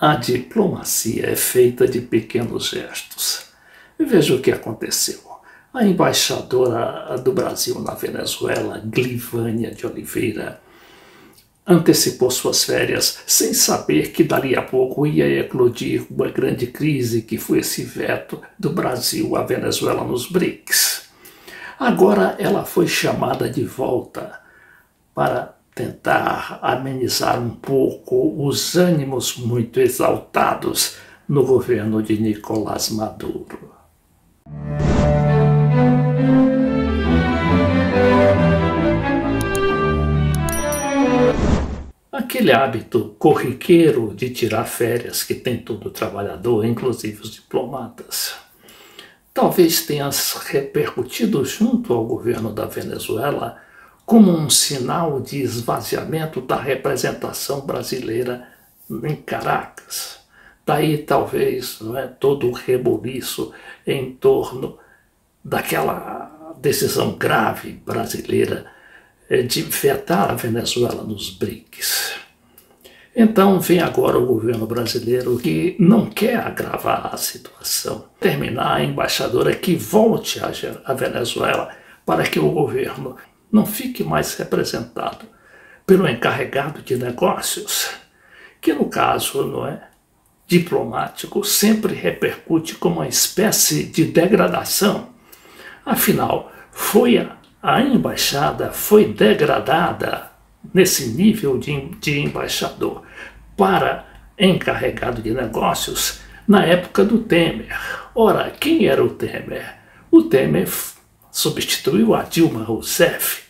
A diplomacia é feita de pequenos gestos. Veja o que aconteceu. A embaixadora do Brasil na Venezuela, Glivânia de Oliveira, antecipou suas férias sem saber que dali a pouco ia eclodir uma grande crise, que foi esse veto do Brasil à Venezuela nos BRICS. Agora ela foi chamada de volta para tentar amenizar um pouco os ânimos muito exaltados no governo de Nicolás Maduro. Aquele hábito corriqueiro de tirar férias que tem todo trabalhador, inclusive os diplomatas, talvez tenha repercutido junto ao governo da Venezuela como um sinal de esvaziamento da representação brasileira em Caracas. Daí talvez todo o rebuliço em torno daquela decisão grave brasileira de vetar a Venezuela nos BRICS. Então vem agora o governo brasileiro que não quer agravar a situação, terminar a embaixadora que volte à Venezuela para que o governo não fique mais representado pelo encarregado de negócios, que no caso diplomático sempre repercute como uma espécie de degradação. Afinal, a embaixada foi degradada nesse nível de embaixador para encarregado de negócios na época do Temer. Ora, quem era o Temer? O Temer substituiu a Dilma Rousseff,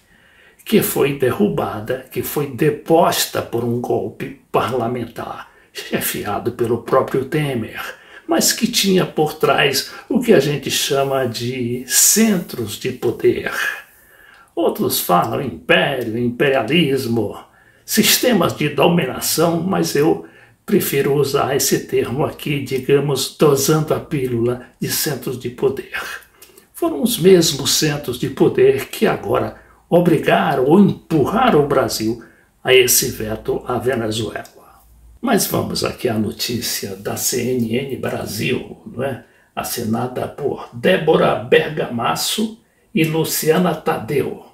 que foi derrubada, que foi deposta por um golpe parlamentar, chefiado pelo próprio Temer, mas que tinha por trás o que a gente chama de centros de poder. Outros falam império, imperialismo, sistemas de dominação, mas eu prefiro usar esse termo aqui, digamos, dosando a pílula de centros de poder. Foram os mesmos centros de poder que agora obrigaram ou empurraram o Brasil a esse veto à Venezuela. Mas vamos aqui à notícia da CNN Brasil, assinada por Débora Bergamasso e Luciana Tadeu.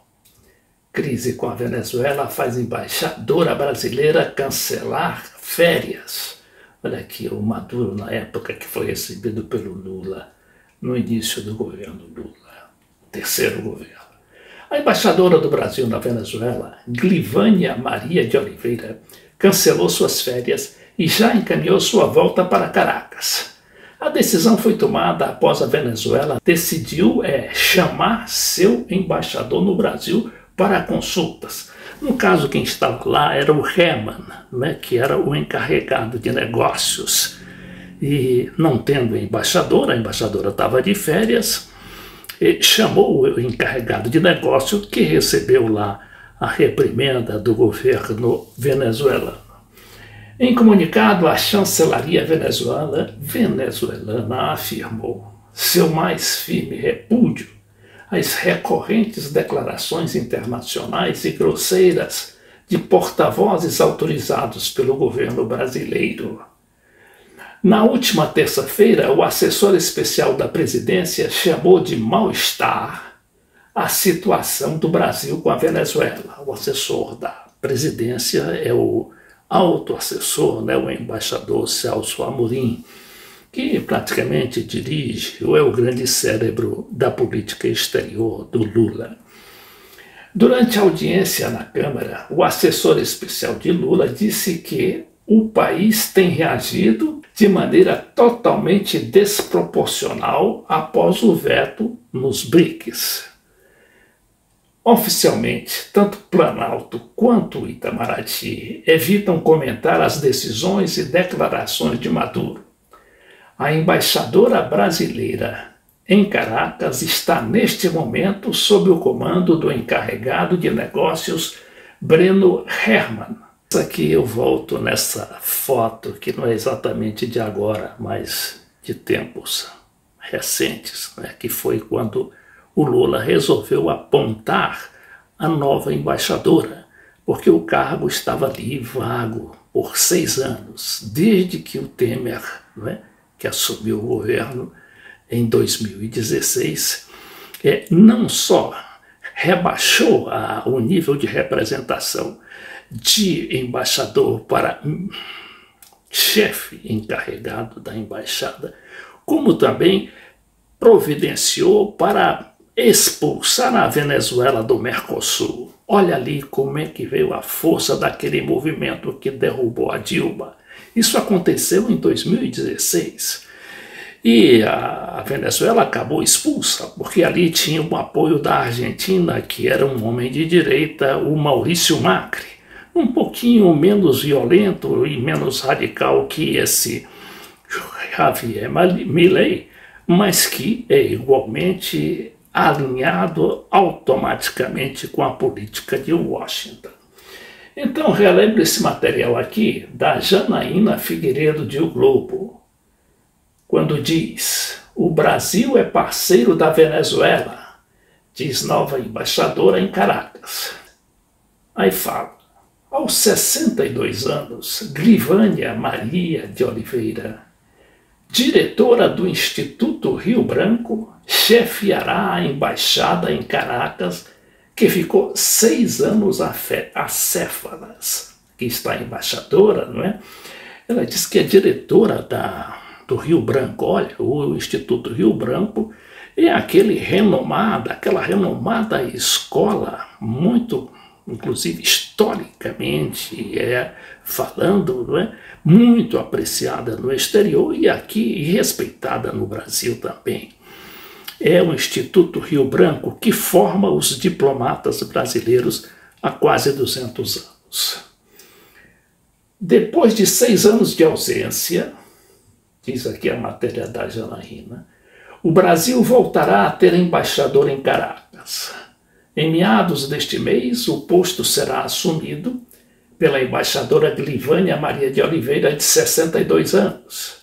Crise com a Venezuela faz embaixadora brasileira cancelar férias. Olha aqui o Maduro na época que foi recebido pelo Lula, no início do governo Lula, terceiro governo. A embaixadora do Brasil na Venezuela, Glivânia Maria de Oliveira, cancelou suas férias e já encaminhou sua volta para Caracas. A decisão foi tomada após a Venezuela decidiu chamar seu embaixador no Brasil para consultas. No caso, quem estava lá era o Herman, que era o encarregado de negócios. E não tendo embaixador, a embaixadora estava de férias, e chamou o encarregado de negócio, que recebeu lá a reprimenda do governo venezuelano. Em comunicado, a chancelaria venezuelana afirmou seu mais firme repúdio às recorrentes declarações internacionais e grosseiras de porta-vozes autorizados pelo governo brasileiro. Na última terça-feira, o assessor especial da presidência chamou de mal-estar a situação do Brasil com a Venezuela. O assessor da presidência é o autoassessor, o embaixador Celso Amorim, que praticamente dirige ou é o grande cérebro da política exterior do Lula. Durante a audiência na Câmara, o assessor especial de Lula disse que o país tem reagido de maneira totalmente desproporcional após o veto nos BRICS. Oficialmente, tanto Planalto quanto Itamaraty evitam comentar as decisões e declarações de Maduro. A embaixadora brasileira em Caracas está neste momento sob o comando do encarregado de negócios Breno Herman. Aqui eu volto nessa foto que não é exatamente de agora, mas de tempos recentes, que foi quando o Lula resolveu apontar a nova embaixadora, porque o cargo estava ali vago. por 6 anos, desde que o Temer, não é, que assumiu o governo em 2016, não só rebaixou o nível de representação de embaixador para chefe encarregado da embaixada, como também providenciou para expulsar a Venezuela do Mercosul. Olha ali como é que veio a força daquele movimento que derrubou a Dilma. Isso aconteceu em 2016. E a Venezuela acabou expulsa, porque ali tinha o apoio da Argentina, que era um homem de direita, o Maurício Macri, um pouquinho menos violento e menos radical que esse Javier Milei, mas que é igualmente alinhado automaticamente com a política de Washington. Então, relembro esse material aqui da Janaína Figueiredo de O Globo, quando diz: o Brasil é parceiro da Venezuela, diz nova embaixadora em Caracas. Aí fala: aos 62 anos, Glivânia Maria de Oliveira, diretora do Instituto Rio Branco, chefiará a embaixada em Caracas, que ficou 6 anos acéfalas. Aqui está a embaixadora, não é? Ela diz que é diretora do Rio Branco. Olha, o Instituto Rio Branco é aquela renomada escola, muito, inclusive historicamente, falando, não é? Muito apreciada no exterior e aqui respeitada no Brasil também. É o Instituto Rio Branco que forma os diplomatas brasileiros há quase 200 anos. Depois de 6 anos de ausência, diz aqui a matéria da Janaína, o Brasil voltará a ter embaixador em Caracas. Em meados deste mês, o posto será assumido pela embaixadora Glivânia Maria de Oliveira, de 62 anos,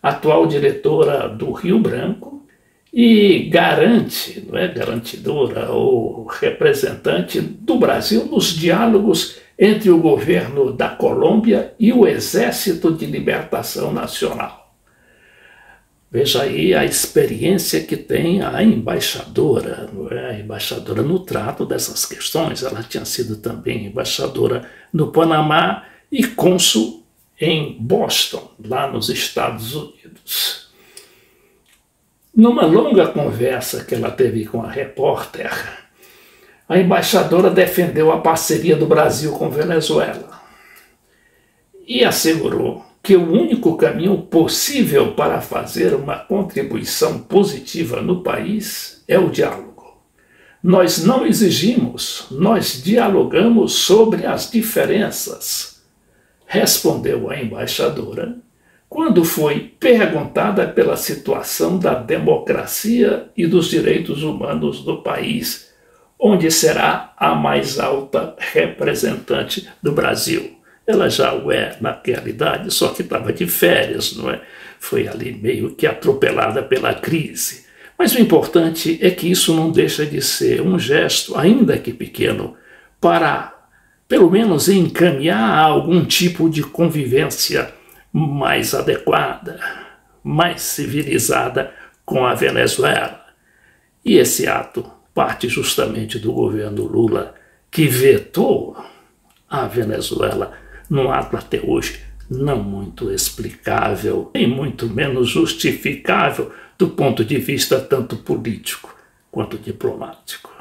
atual diretora do Rio Branco, e garantidora ou representante do Brasil nos diálogos entre o governo da Colômbia e o Exército de Libertação Nacional. Veja aí a experiência que tem a embaixadora, a embaixadora no trato dessas questões. Ela tinha sido também embaixadora no Panamá e cônsul em Boston, lá nos Estados Unidos. Numa longa conversa que ela teve com a repórter, a embaixadora defendeu a parceria do Brasil com Venezuela e assegurou que o único caminho possível para fazer uma contribuição positiva no país é o diálogo. Nós não exigimos, nós dialogamos sobre as diferenças, respondeu a embaixadora, quando foi perguntada pela situação da democracia e dos direitos humanos do país, onde será a mais alta representante do Brasil. Ela já o é na realidade, só que estava de férias, não é? Foi ali meio que atropelada pela crise. Mas o importante é que isso não deixa de ser um gesto, ainda que pequeno, para, pelo menos, encaminhar a algum tipo de convivência mais adequada, mais civilizada com a Venezuela. E esse ato parte justamente do governo Lula, que vetou a Venezuela num ato até hoje não muito explicável e muito menos justificável do ponto de vista tanto político quanto diplomático.